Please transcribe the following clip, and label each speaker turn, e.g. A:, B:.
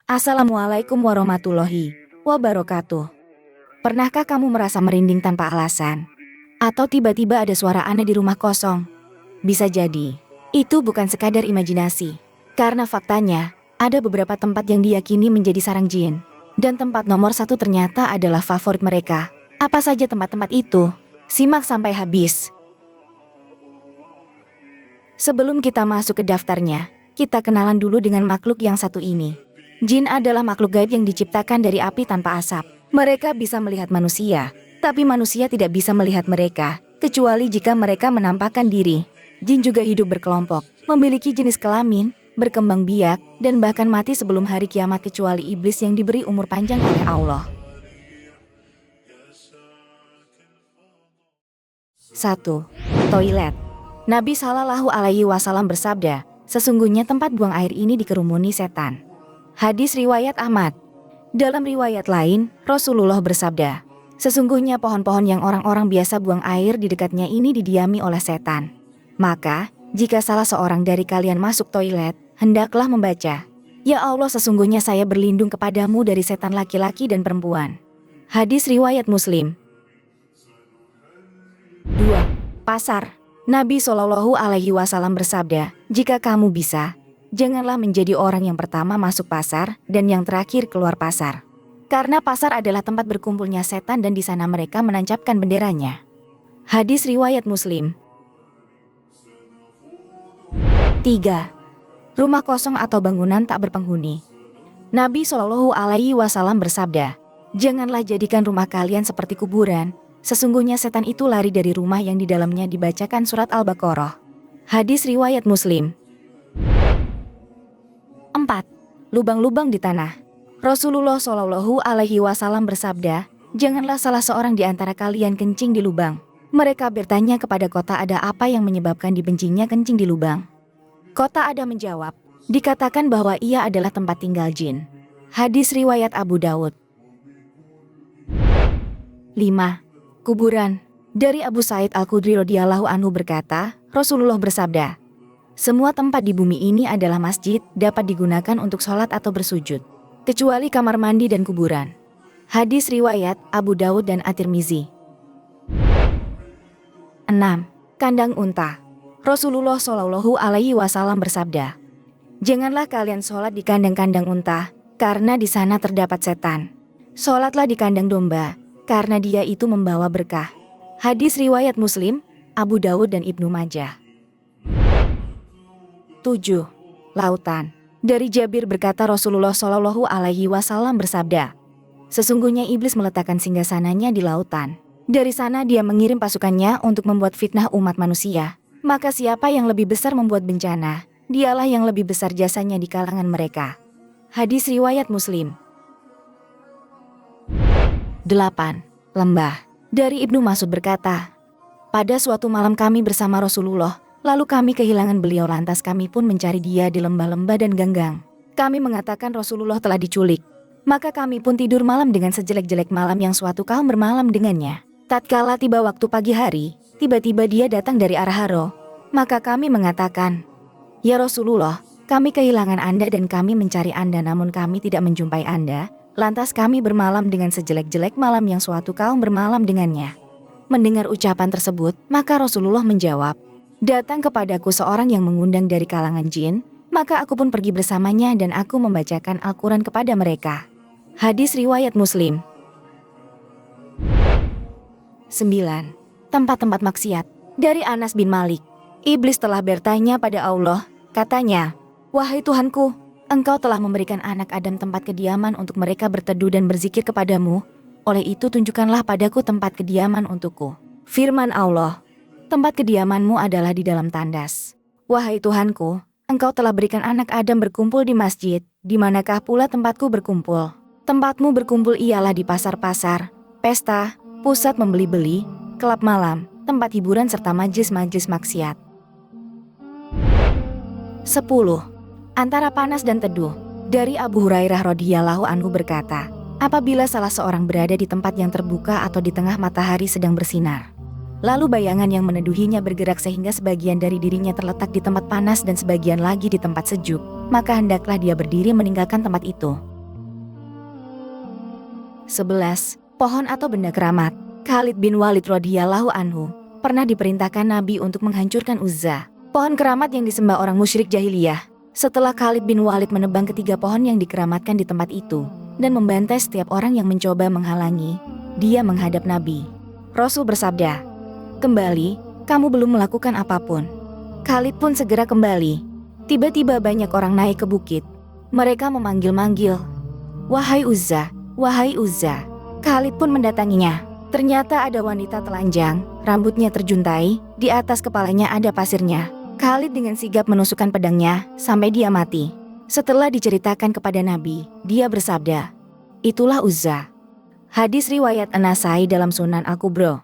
A: Assalamualaikum warahmatullahi wabarakatuh. Pernahkah kamu merasa merinding tanpa alasan? Atau tiba-tiba ada suara aneh di rumah kosong? Bisa jadi, itu bukan sekadar imajinasi. Karena faktanya, ada beberapa tempat yang diyakini menjadi sarang jin. Dan tempat nomor satu ternyata adalah favorit mereka. Apa saja tempat-tempat itu? Simak sampai habis. Sebelum kita masuk ke daftarnya, kita kenalan dulu dengan makhluk yang satu ini. Jin adalah makhluk gaib yang diciptakan dari api tanpa asap. Mereka bisa melihat manusia, tapi manusia tidak bisa melihat mereka, kecuali jika mereka menampakkan diri. Jin juga hidup berkelompok, memiliki jenis kelamin, berkembang biak, dan bahkan mati sebelum hari kiamat kecuali iblis yang diberi umur panjang oleh Allah. 1. Toilet. Nabi Shallallahu Alaihi Wasallam bersabda, sesungguhnya tempat buang air ini dikerumuni setan. Hadis riwayat Ahmad. Dalam riwayat lain, Rasulullah bersabda, sesungguhnya pohon-pohon yang orang-orang biasa buang air di dekatnya ini didiami oleh setan. Maka, jika salah seorang dari kalian masuk toilet, hendaklah membaca, Ya Allah, sesungguhnya saya berlindung kepadamu dari setan laki-laki dan perempuan. Hadis riwayat Muslim. 2. Pasar. Nabi Shallallahu Alaihi Wasallam bersabda, jika kamu bisa, janganlah menjadi orang yang pertama masuk pasar dan yang terakhir keluar pasar. Karena pasar adalah tempat berkumpulnya setan dan di sana mereka menancapkan benderanya. Hadis riwayat Muslim. 3. Rumah kosong atau bangunan tak berpenghuni. Nabi Shallallahu Alaihi Wasallam bersabda, janganlah jadikan rumah kalian seperti kuburan. Sesungguhnya setan itu lari dari rumah yang di dalamnya dibacakan surat Al-Baqarah. Hadis riwayat Muslim. 4. Lubang-lubang di tanah. Rasulullah Shallallahu Alaihi Wasallam bersabda, janganlah salah seorang di antara kalian kencing di lubang. Mereka bertanya kepada kota ada apa yang menyebabkan dibencinya kencing di lubang. Kota ada menjawab, dikatakan bahwa ia adalah tempat tinggal jin. Hadis riwayat Abu Dawud. 5. Kuburan. Dari Abu Sa'id Al-Khudri radhiyallahu anhu berkata, Rasulullah bersabda, semua tempat di bumi ini adalah masjid, dapat digunakan untuk sholat atau bersujud, kecuali kamar mandi dan kuburan. Hadis riwayat Abu Dawud dan At-Tirmizi. 6. Kandang unta. Rasulullah Shallallahu Alaihi Wasallam bersabda, janganlah kalian sholat di kandang-kandang unta, karena di sana terdapat setan. Sholatlah di kandang domba, karena dia itu membawa berkah. Hadis riwayat Muslim, Abu Dawud dan Ibnu Majah. 7. Lautan. Dari Jabir berkata Rasulullah Shallallahu Alaihi Wasallam bersabda, sesungguhnya iblis meletakkan singgasananya di lautan. Dari sana dia mengirim pasukannya untuk membuat fitnah umat manusia. Maka siapa yang lebih besar membuat bencana, dialah yang lebih besar jasanya di kalangan mereka. Hadis riwayat Muslim. 8. Lembah. Dari Ibnu Mas'ud berkata, pada suatu malam kami bersama Rasulullah, lalu kami kehilangan beliau lantas kami pun mencari dia di lembah-lembah dan ganggang. Kami mengatakan Rasulullah telah diculik. Maka kami pun tidur malam dengan sejelek-jelek malam yang suatu kaum bermalam dengannya. Tatkala tiba waktu pagi hari, tiba-tiba dia datang dari arah Haro. Maka kami mengatakan, Ya Rasulullah, kami kehilangan Anda dan kami mencari Anda namun kami tidak menjumpai Anda. Lantas kami bermalam dengan sejelek-jelek malam yang suatu kaum bermalam dengannya. Mendengar ucapan tersebut, maka Rasulullah menjawab, datang kepadaku seorang yang mengundang dari kalangan jin, maka aku pun pergi bersamanya dan aku membacakan Al-Quran kepada mereka. Hadis riwayat Muslim. 9. Tempat-tempat maksiat. Dari Anas bin Malik, iblis telah bertanya pada Allah, katanya, wahai Tuhanku, Engkau telah memberikan anak Adam tempat kediaman untuk mereka berteduh dan berzikir kepadamu, oleh itu tunjukkanlah padaku tempat kediaman untukku. Firman Allah, tempat kediamanmu adalah di dalam tandas. Wahai Tuhanku, Engkau telah berikan anak Adam berkumpul di masjid, di manakah pula tempatku berkumpul? Tempatmu berkumpul ialah di pasar-pasar, pesta, pusat membeli-beli, klub malam, tempat hiburan serta majlis-majlis maksiat. 10. Antara panas dan teduh. Dari Abu Hurairah radhiyallahu anhu berkata, apabila salah seorang berada di tempat yang terbuka atau di tengah matahari sedang bersinar, lalu bayangan yang meneduhinya bergerak sehingga sebagian dari dirinya terletak di tempat panas dan sebagian lagi di tempat sejuk, maka hendaklah dia berdiri meninggalkan tempat itu. 11. Pohon atau benda keramat. Khalid bin Walid radhiyallahu anhu pernah diperintahkan Nabi untuk menghancurkan Uzza, pohon keramat yang disembah orang musyrik jahiliyah. Setelah Khalid bin Walid menebang ketiga pohon yang dikeramatkan di tempat itu dan membantai setiap orang yang mencoba menghalangi, dia menghadap Nabi. Rasul bersabda, "Kembali, kamu belum melakukan apapun." Khalid pun segera kembali. Tiba-tiba banyak orang naik ke bukit. Mereka memanggil-manggil, "Wahai Uzza, wahai Uzza." Khalid pun mendatanginya. Ternyata ada wanita telanjang, rambutnya terjuntai, di atas kepalanya ada pasirnya. Khalid dengan sigap menusukkan pedangnya sampai dia mati. Setelah diceritakan kepada Nabi, dia bersabda, "Itulah Uzza." Hadis riwayat An-Nasai dalam Sunan Al-Kubra.